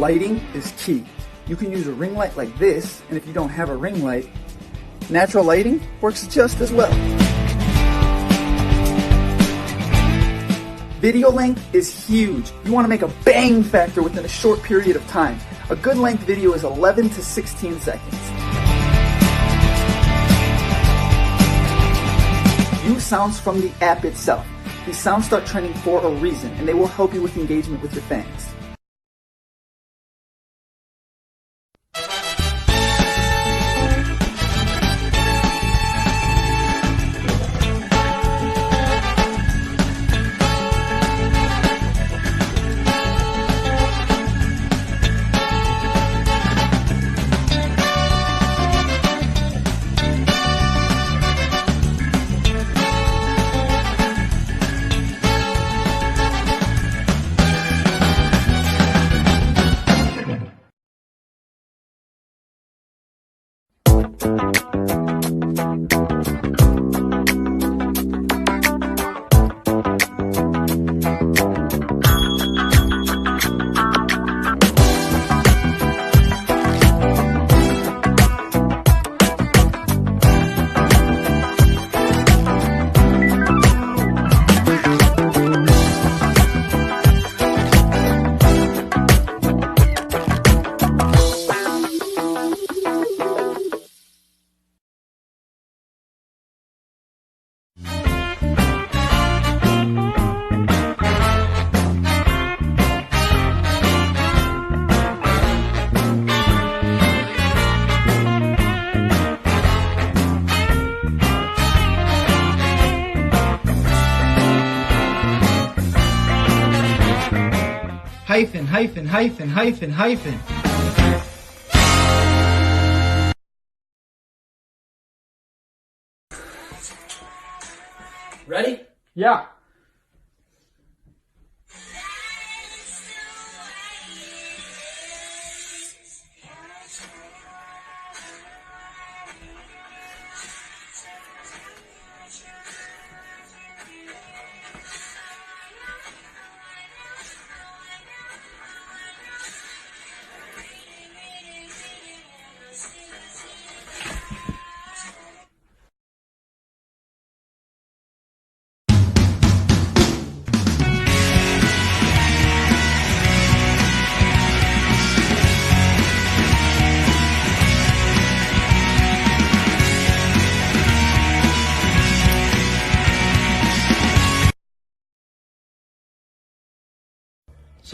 lighting is key. You can use a ring light like this, and if you don't have a ring light, natural lighting works just as well. Video length is huge. You want to make a bang factor within a short period of time. A good length video is 11 to 16 seconds. Use sounds from the app itself. These sounds start trending for a reason, and they will help you with engagement with your fans. Hyphen, hyphen, hyphen, hyphen, hyphen. Ready? Yeah.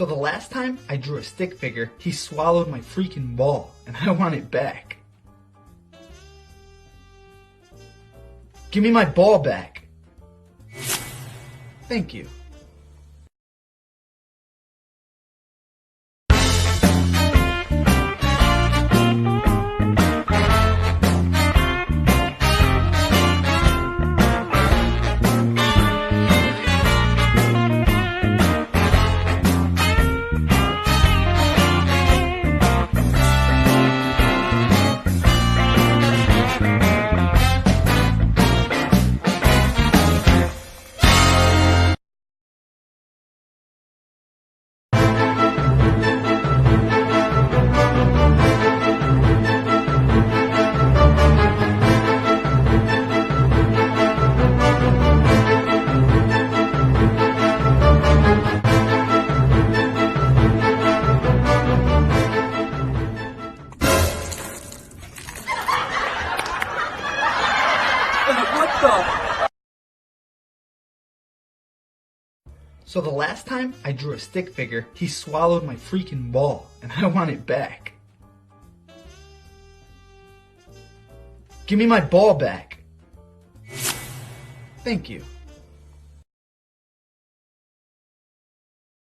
So the last time I drew a stick figure, he swallowed my freaking ball, and I want it back. Give me my ball back. Thank you. So the last time I drew a stick figure, he swallowed my freaking ball, and I want it back. Give me my ball back. Thank you.